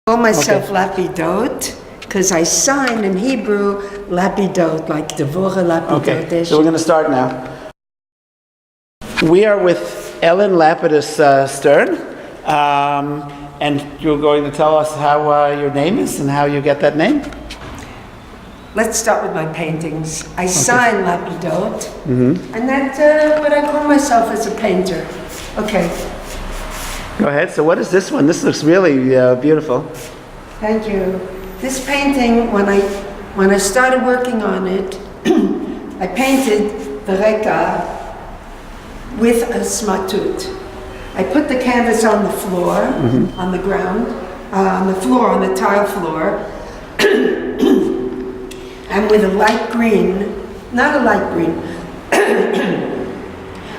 call myself lapidot because I sign in Hebrew lapidot, like Devora lapidot. Okay, so we're going to start now. We are with Ellen Lapidus Stern, and you're going to tell us how your name is and how you get that name? Let's start with my paintings. I sign lapidot, and that's what I call myself as a painter. Okay. Go ahead. So what is this one? This looks really beautiful. Thank you. This painting, when I started working on it, I painted the reka with a smatut. I put the canvas on the floor, on the ground, on the floor, on the tile floor, and with a light green, not a light green,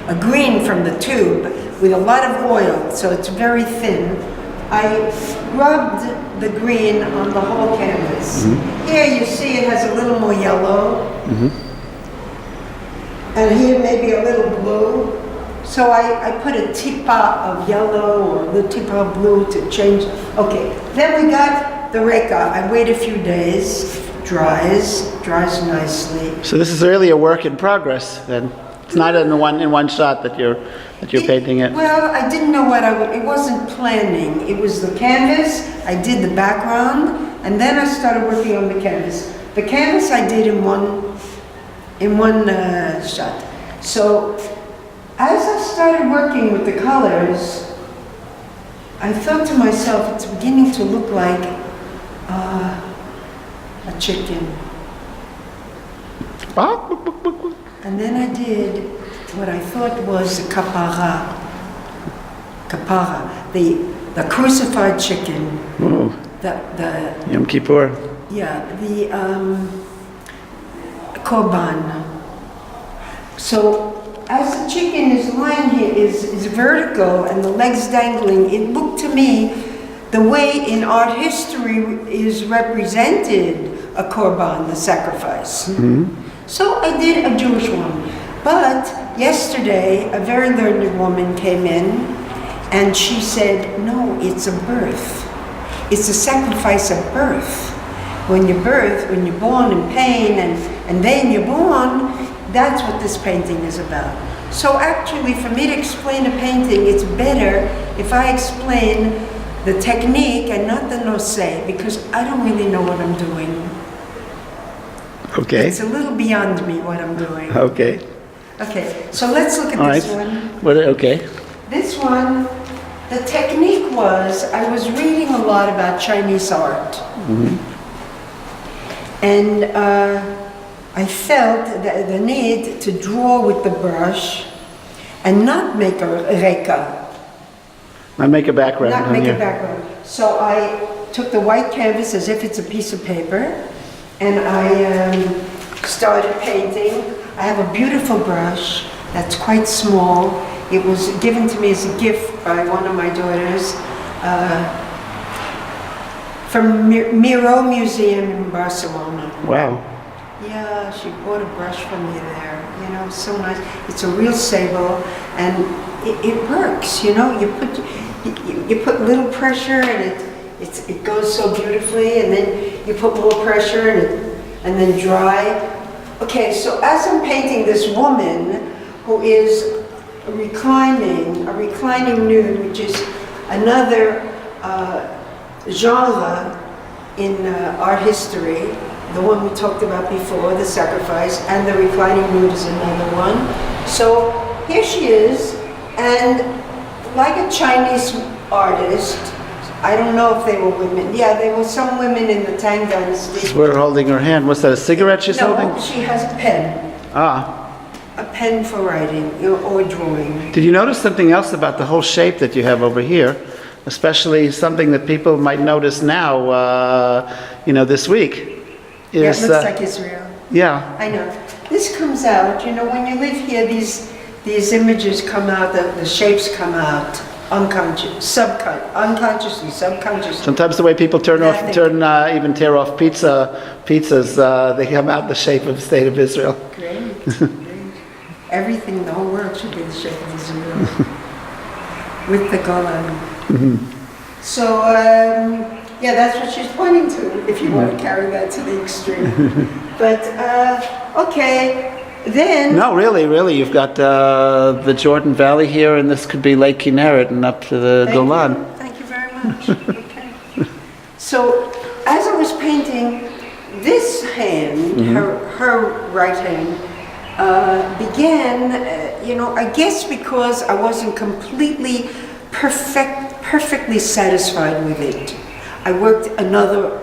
a green from the tube with a lot of oil, so it's very thin. I rubbed the green on the whole canvas. Here you see it has a little more yellow, and here maybe a little blue. So I put a teapot of yellow or the teapot of blue to change. Okay, then we got the reka. I wait a few days, dries nicely. So this is really a work in progress then. It's not in one shot that you're painting it. Well, I didn't know what I would. It wasn't planning. It was the canvas. I did the background, and then I started working on the canvas. The canvas I did in one shot. So as I started working with the colors, I thought to myself, it's beginning to look like a chicken. And then I did what I thought was the kapara, the crucified chicken. Oh. The Yom Kippur. Yeah, the korban. So as the chicken is lying here, is vertical and the legs dangling, it looked to me the way in art history is represented a korban, the sacrifice. So I did a Jewish one. But yesterday, a very learned woman came in and she said, no, it's a birth. It's a sacrifice of birth. When you're born in pain and then you're born, that's what this painting is about. So actually, for me to explain a painting, it's better if I explain the technique and not the nosé, because I don't really know what I'm doing. Okay. It's a little beyond me what I'm doing. Okay. Okay, so let's look at this one. Okay. This one, the technique was, I was reading a lot about Chinese art. And I felt the need to draw with the brush and not make a reka. Not make a background. Not make a background. So I took the white canvas as if it's a piece of paper, and I started painting. I have a beautiful brush that's quite small. It was given to me as a gift by one of my daughters from Miro Museum in Barcelona. Wow. Yeah, she bought a brush from me there. You know, so nice. It's a real sable, and it works. You know, you put little pressure, and it goes so beautifully, and then you put more pressure, and then dry. Okay, so as I'm painting this woman who is reclining nude, which is another genre in art history, the one we talked about before, the sacrifice, and the reclining nude is another one. So here she is, and like a Chinese artist, I don't know if they were women. Yeah, there were some women in the Tang Dynasty. We're holding her hand. What's that, a cigarette she's holding? No, she has a pen. A pen for writing or drawing. Did you notice something else about the whole shape that you have over here? Especially something that people might notice now, this week. Yeah, it looks like Israel. Yeah. I know. This comes out, when you live here, these images come out, the shapes come out. Unconsciously, subconsciously. Sometimes the way people even tear off pizzas, they come out the shape of the state of Israel. Great, great. Everything, the whole world should be the shape of Israel. With the Golan. So Yeah, that's what she's pointing to, if you want to carry that to the extreme. But, okay, then... No, really, you've got the Jordan Valley here, and this could be Lake Kinneret and up to the Golan. Thank you very much. Okay. So, as I was painting, this hand, her right hand, began, I guess because I wasn't completely perfectly satisfied with it. I worked another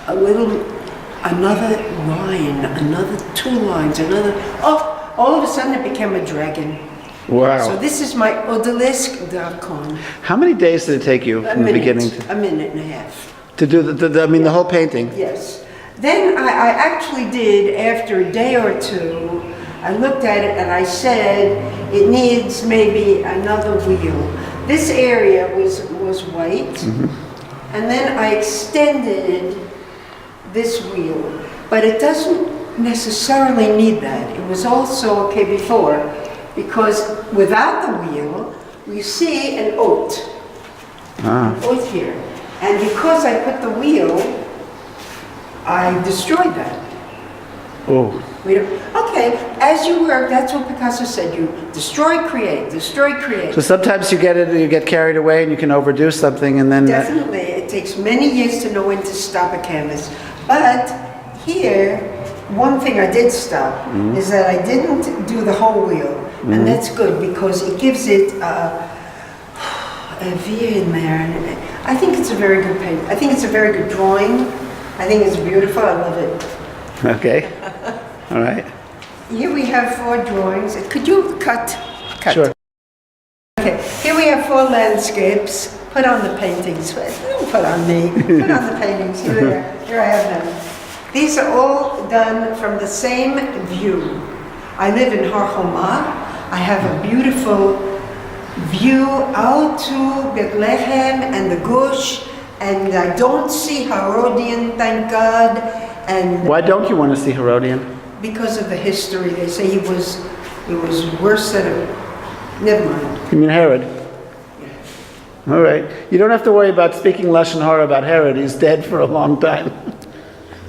line, another 2 lines, all of a sudden it became a dragon. Wow. So this is my odalisque darkon. How many days did it take you from the beginning A minute and a half. to do the whole painting? Yes. Then I actually did, after a day or two, I looked at it and I said, it needs maybe another wheel. This area was white, and then I extended this wheel, but it doesn't necessarily need that. It was also okay before, because without the wheel, we see an oat here. And because I put the wheel, I destroyed that. Oh. Okay, as you work, that's what Picasso said, you destroy, create, destroy, create. So sometimes you get carried away and you can overdo something, and then... Definitely, it takes many years to know when to stop a canvas. But here, one thing I did stop is that I didn't do the whole wheel. And that's good because it gives it a V in there. And I think it's a very good paint. I think it's a very good drawing. I think it's beautiful. I love it. Okay. All right. Here we have 4 drawings. Could you cut? Sure. Okay, here we have 4 landscapes. Put on the paintings. Don't put on me. Put on the paintings. Here I have them. These are all done from the same view. I live in Har Homa. I have a beautiful view out to Bethlehem and the Gush, and I don't see Herodian, thank God. And Why don't you want to see Herodian? because of the history, they say he was worse than a... Never mind. You mean Herod? All right. You don't have to worry about speaking Lashon Hara about Herod. He's dead for a long time.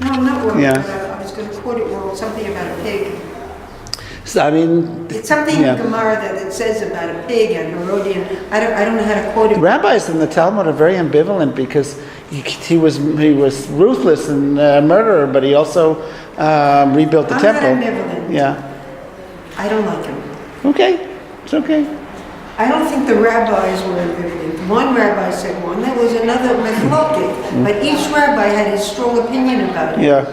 No, I'm not worried Yeah. about it. I was going to quote it wrong, something about a pig. So, I mean... It's something in Gemara that it says about a pig and Herodian. I don't know how to quote it. Rabbis in the Talmud are very ambivalent because he was ruthless and murderer, but he also rebuilt the I'm temple. not ambivalent. Yeah. I don't like him. Okay. It's okay. I don't think the rabbis were ambivalent. One rabbi said one, there was another machloket, but each rabbi had his strong opinion about it. Yeah.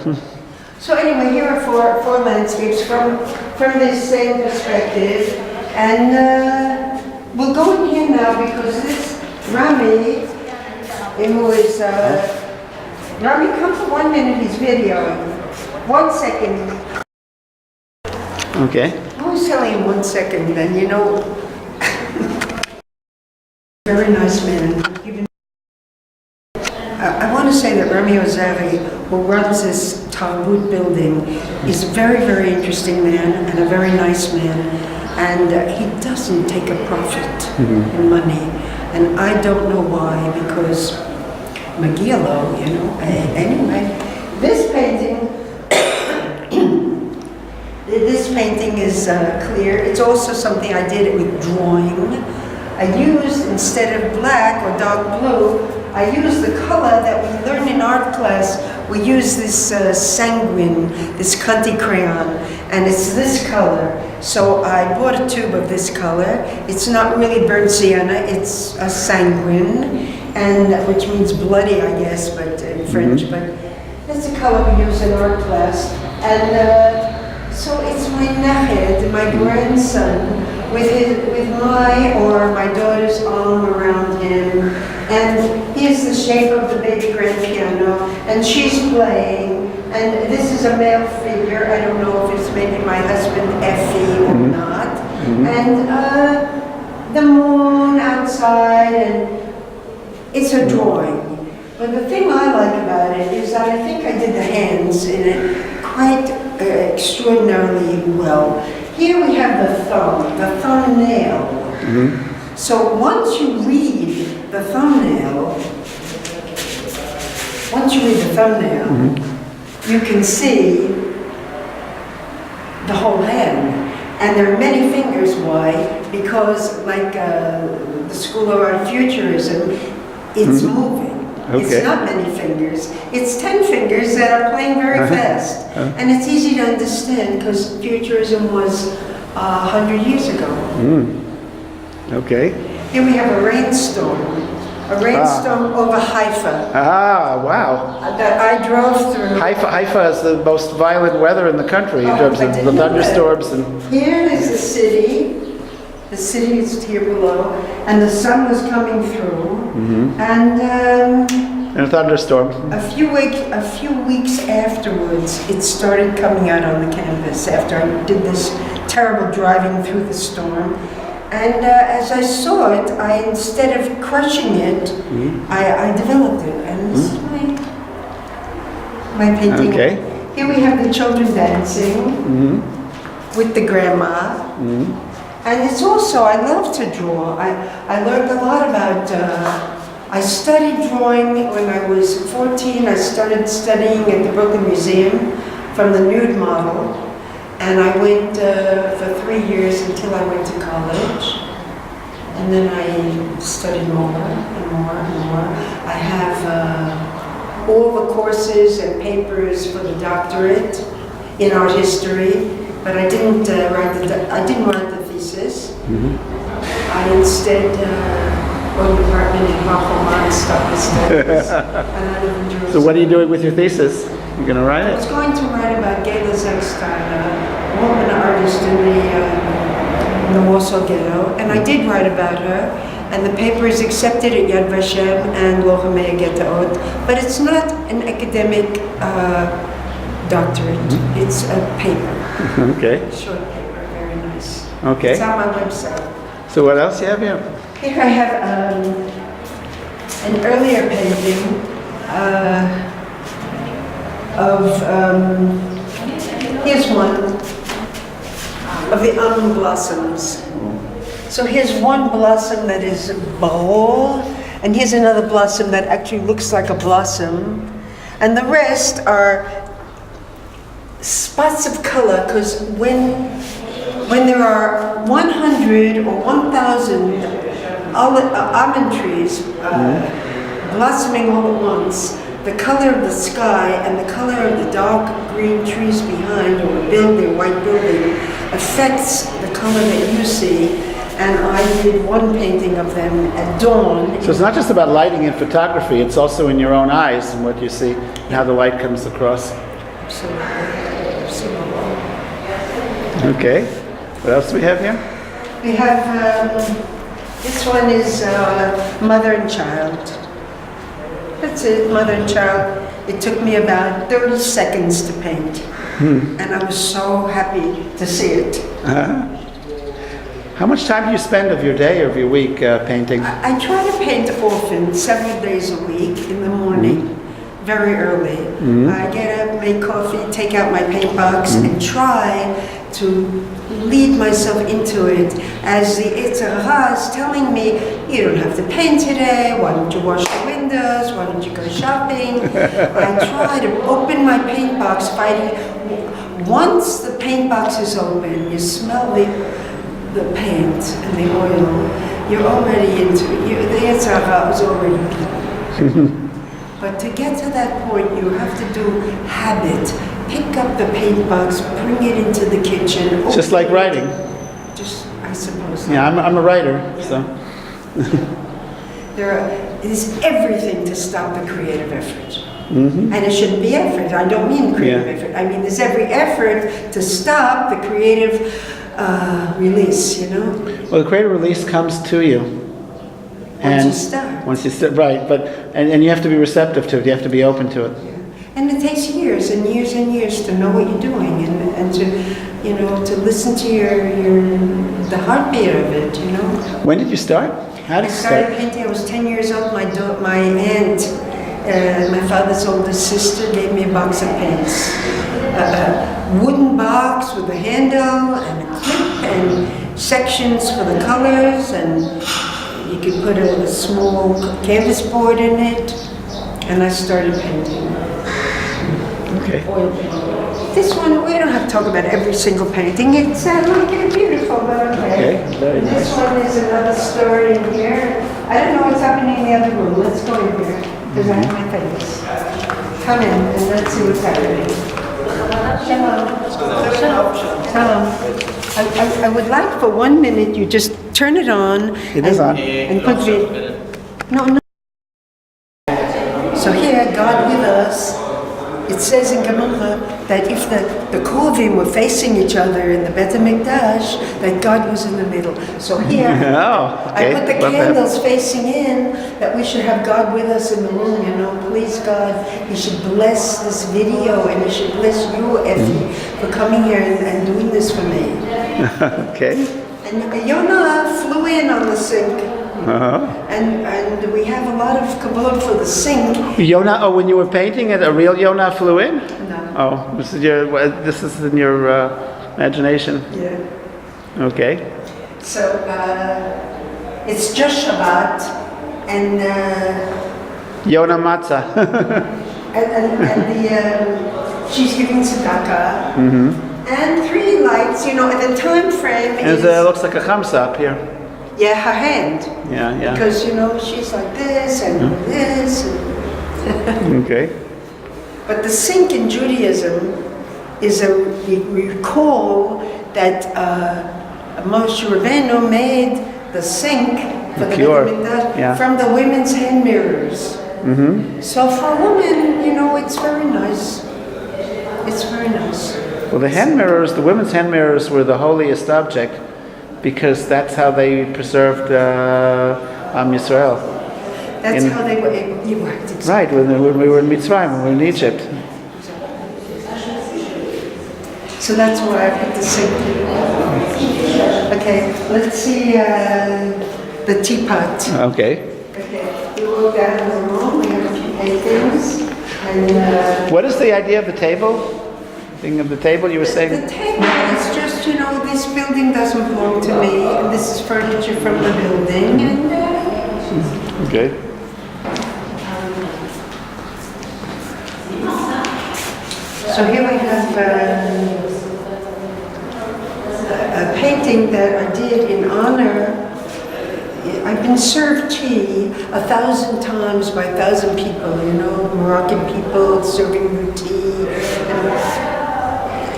So anyway, here are four landscapes from this same perspective, and we'll go in here now because this Rami, who is Rami, come for 1 minute. He's videoing. 1 second. Okay. I always tell him 1 second, then you know. Very nice man. I want to say that Rami Ozari, who runs this Talmud building, is a very, very interesting man and a very nice man. And he doesn't take a profit in money. And I don't know why, because Magilo, you know. Anyway, this painting, this painting is clear. It's also something I did with drawing. I used, instead of black or dark blue, I used the color that we learned in art class. We use this sanguine, this Conti crayon, and it's this color. So I bought a tube of this color. It's not really burnt sienna, it's a sanguine, and which means bloody, I guess, but in French. But that's the color we use in art class. And so it's my nached, my grandson, with my daughter's arm around him, and here's the shape of the baby grand piano, and she's playing, and this is a male figure. I don't know if it's maybe my husband Effie or not, and the moon outside, and it's a drawing. But the thing I like about it is that I think I did the hands in it quite extraordinarily well. Here we have the thumbnail. So once you read the thumbnail, once you read the thumbnail, you can see the whole hand. And there are many fingers. Why? Because like the School of Art Futurism, it's moving. Okay. It's not many fingers. It's 10 fingers that are playing very fast. And it's easy to understand because Futurism was 100 years ago. Okay. Here we have a rainstorm. A rainstorm over Haifa Ah, wow. that I drove through. Haifa is the most violent weather in the country in Oh, terms I of didn't the know that. thunderstorms and. Here is the city. The city is here below, and the sun was coming through. And And a thunderstorm. a few weeks afterwards, it started coming out on the canvas after I did this terrible driving through the storm. And as I saw it, instead of crushing it, I developed it. And this is my painting. Okay. Here we have the children dancing with the grandma. And it's also, I love to draw. I learned a lot about, I studied drawing when I was 14. I started studying at the Brooklyn Museum from the nude model. And I went for 3 years until I went to college. And then I studied more and more and more. I have all the courses and papers for the doctorate in art history, but I didn't write the thesis. I instead wrote an apartment in Hoffelman and stopped the studies. And I live in Jerusalem. So what are you doing with your thesis? You're going to write I was it? going to write about Gela Zegstein, a woman artist in the Warsaw Ghetto, and I did write about her, and the paper is accepted at Yad Vashem and Lochamei Getaot, but it's not an academic doctorate. It's a paper, Okay. short paper, very nice. Okay. It's on my website. So what else you have here? Here I have an earlier painting here's one of the almond blossoms. So here's one blossom that is bold, and here's another blossom that actually looks like a blossom, and the rest are spots of color, because when there are 100 or 1,000 almond trees blossoming all at once, the color of the sky and the color of the dark green trees behind, or the building, white building, affects the color that you see. And I did one painting of them at dawn. So it's not just about lighting in photography, it's also in your own eyes and what you see and how the light comes across. Absolutely. Absolutely. Okay. What else do we have here? We have, this one is mother and child. That's it, mother and child. It took me about 30 seconds to paint. And I was so happy to see it. How much time do you spend of your day or of your week painting? I try to paint often, several days a week in the morning, very early. I get up, make coffee, take out my paint box, and try to lead myself into it as the Yetzer Hara is telling me, you don't have to paint today, why don't you wash the windows, why don't you go shopping? I try to open my paint box, fighting. Once the paint box is open, you smell the paint and the oil, you're already into it. The Yetzer Hara is already beaten. But to get to that point, you have to do habit. Pick up the paint box, bring it into the kitchen. Just like writing. Just, I suppose. Yeah, I'm a writer, so. There is everything to stop the creative effort. And it shouldn't be effort. I don't mean creative effort. I mean, there's every effort to stop the creative release, you know? Well, the creative release comes to you. Once you start. Once you start, right, but, and you have to be receptive to it, you have to be open to it. And it takes years and years and years to know what you're doing and to, you know, to listen to the heartbeat of it, you know? When did you start? How did I you started start? painting, I was 10 years old. My aunt, my father's oldest sister, gave me a box of paints. A wooden box with a handle and a clip and sections for the colors, and you could put a small canvas board in it. and I started painting. Okay. Oil painting. This one, we don't have to talk about every single painting. It's beautiful, but okay. Okay, very And this nice. one is another story in here. I don't know what's happening in the other room. Let's go in here, because I have my face. Come in and let's see what's happening. Shalom. Shalom. I would like for 1 minute you just turn it on. It is on. And put it. No. So here, God with us. It says in Gemara that if the Kovim were facing each other in the Bet HaMikdash, that God was in the middle. So here, Oh, okay. I put the Love that. candles facing in, that we should have God with us in the room, you know. Please, God, you should bless this video, and you should bless you, Effie, for coming here and doing this for me. Okay. And Yonah flew in on the sink, Uh-huh. and we have a lot of kabbalah for the sink. Yonah, oh, when you were painting it, a real Yonah flew in? No. Oh, this is in your imagination. Yeah. Okay. So it's just Shabbat, and Yonah Matzah. she's giving tzedakah, and 3 lights. You know, and the time frame And is it looks like a chamsa up here. her hand, Yeah. because you know she's like this and this. And Okay. but the sink in Judaism is we recall that Moshe Rabbeinu made the sink for the Pure, Bet HaMikdash yeah. from the women's hand mirrors. Mm-hmm. So for a woman, you know, it's very nice. It's very nice. Well, the women's hand mirrors were the holiest object because that's how they preserved Am Yisrael. That's how they were able. You worked exactly. Right, when we were in Mitzrayim, when we were in Egypt. So that's why I put the sink. Okay, let's see the teapot. Okay. Okay, we walk down in the room. We have a few paintings, and. What is the idea of the table? Thing of the table you were saying? The table is just, you know, this building doesn't belong to me, and this is furniture from the building, and Okay. so here we have a painting that I did in honor. I've been served tea 1,000 times by 1,000 people, you know, Moroccan people serving you tea.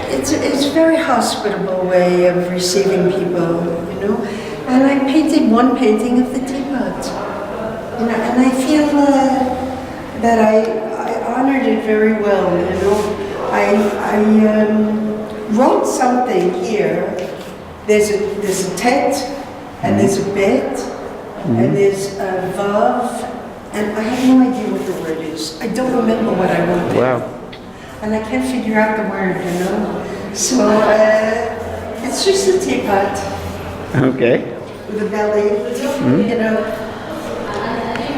And it's a very hospitable way of receiving people, you know. And I painted one painting of the teapot, you know, and I feel that I honored it very well, you know. I wrote something here. There's a tet, and there's a bet, and there's a vav, and I have no idea what the word is. I don't remember what I wrote there. Wow. And I can't figure out the word, you know. So it's just a teapot Okay. with a belly, you know.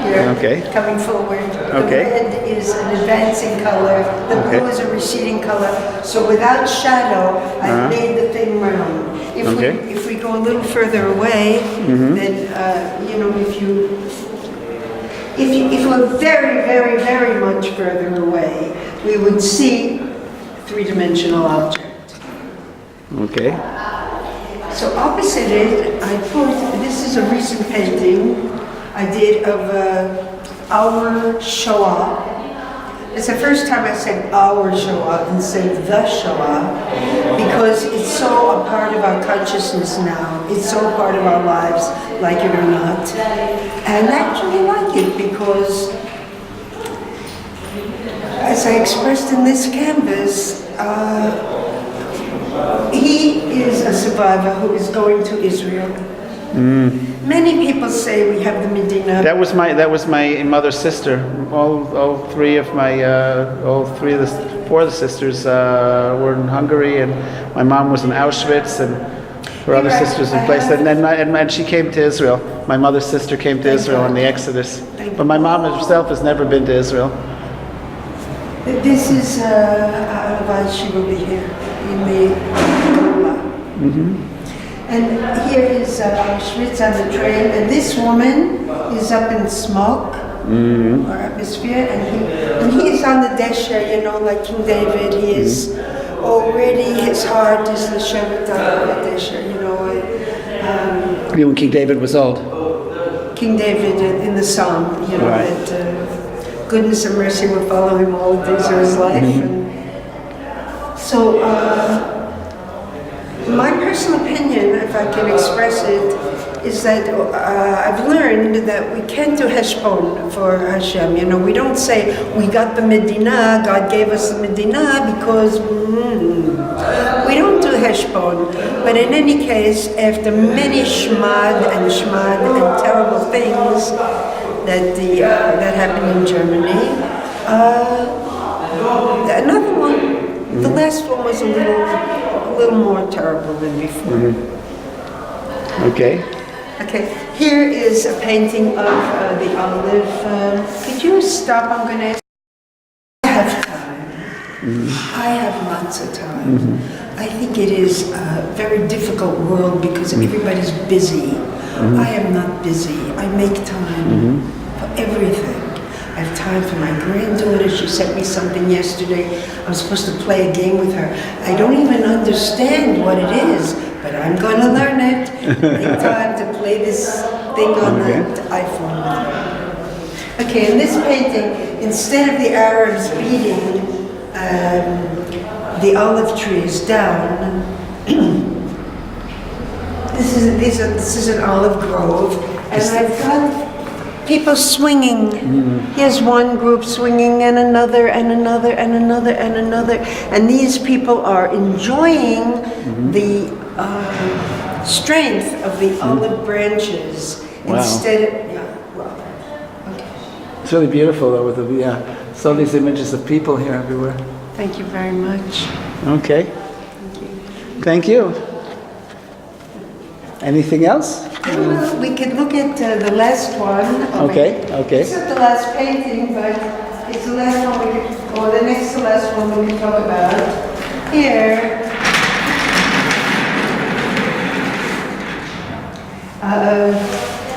Here, Okay. coming forward. Okay. The red is an advancing color. The blue Okay. is a receding color. So without shadow, I've made the thing round. Okay. If we go a little further away, then you know, if we're very, very, very much further away, we would see a 3-dimensional object. Okay. So opposite it, I put, this is a recent painting I did of our Shoah. It's the first time I said our Shoah instead of the Shoah, because it's so a part of our consciousness now. It's so a part of our lives, like it or not. And I actually like it because, as I expressed in this canvas, he is a survivor who is going to Israel. Many people say we have the Medina. That was my mother's sister. All three of the 4 of the sisters were in Hungary, and my mom was in Auschwitz, and her other Right. sisters in place. And she came to Israel. My mother's sister came to Israel in the Exodus. But my mom herself has never been to Israel. This is Alavai, she will be here in the And here is Auschwitz on the train, and this woman is up in smoke. or atmosphere, and he is on the desha, you know, like King David. He is already, his heart is the shevet on the desha, you know. When King David was old. King David in the Psalm, you know, Right. that goodness and mercy will follow him all the days of his life. And so, my personal opinion, if I can express it, is that I've learned that we can't do heshbon for Hashem. You know, we don't say we got the Medina, God gave us the Medina, because we don't do heshbon. But in any case, after many shmad and terrible things that happened in Germany, another one, the last one was a little more terrible than before. Okay. Okay, here is a painting of the olive. Could you stop? I'm going to ask. I have time. I have lots of time. I think it is a very difficult world because everybody's busy. I am not busy. I make time for everything. I have time for my granddaughter. She sent me something yesterday. I'm supposed to play a game with her. I don't even understand what it is, but I'm going to learn it. Make time to play this thing on that iPhone with her. Okay, in this painting, instead of the Arabs beating the olive trees down, this is an olive grove, and I've got people swinging. Here's one group swinging, and another, and another, and another, and another. And these people are enjoying the strength of the olive branches. Instead of, It's really beautiful though, with the, saw these images of people here everywhere. Thank you very much. Okay. Thank you. Anything else? We could look at the last one. Okay. It's not the last painting, but it's the last one we could, or the next to last one we can talk about. Here,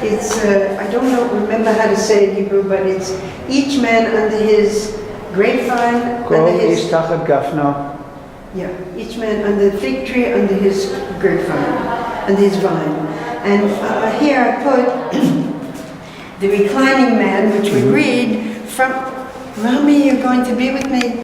it's, I don't remember how to say it in Hebrew, but it's each man under his grapevine, under his... Yeah, each man under the fig tree, under his grapevine, under his vine. And here I put the reclining man, which we read from... Rami, you're going to be with me?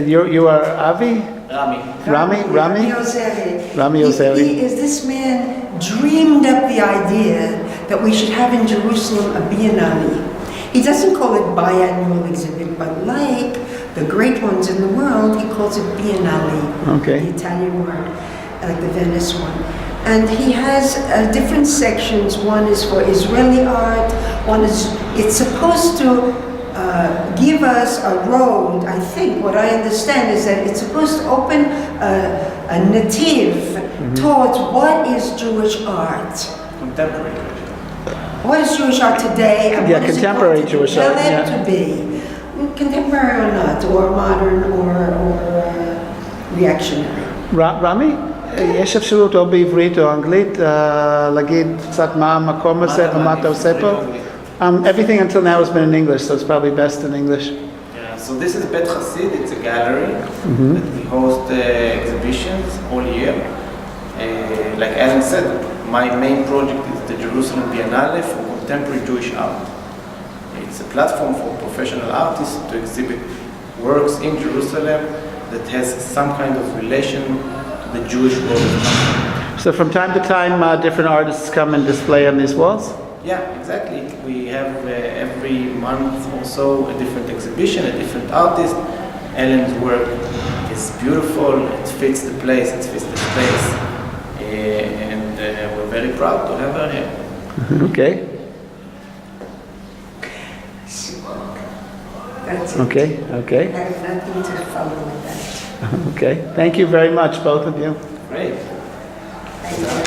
You are Avi? Rami Ozeri. Rami Ozeri. This man dreamed up the idea that we should have in Jerusalem a biennale. He doesn't call it biannual exhibit, but like the great ones in the world, he calls it biennale, the Italian word, like the Venice one. And he has different sections. One is for Israeli art, it's supposed to give us a road. I think what I understand is that it's supposed to open a native towards what is Jewish art. Contemporary. What is Jewish art today, and what is contemporary Jewish art. To be contemporary or not, or modern, or reactionary. רמי, יש אפשרות או בעברית או אנגלית להגיד קצת מה המקום הזה ומה אתה עושה פה? Everything until now has been in English, so it's probably best in English. Yeah, so this is Bet Hasid. It's a gallery that we host exhibitions all year. Like Alan said, my main project is the Jerusalem Biennale for contemporary Jewish art. It's a platform for professional artists to exhibit works in Jerusalem that has some kind of relation to the Jewish world. So from time to time, different artists come and display on these walls? Yeah, exactly. We have every month or so a different exhibition, a different artist. Ellen's work is beautiful, it fits the place, it fits the space. And we're very proud to have her here. Okay. That's it. Okay. I have nothing to follow with that. Okay. Thank you very much, both of you. Great. Thank you.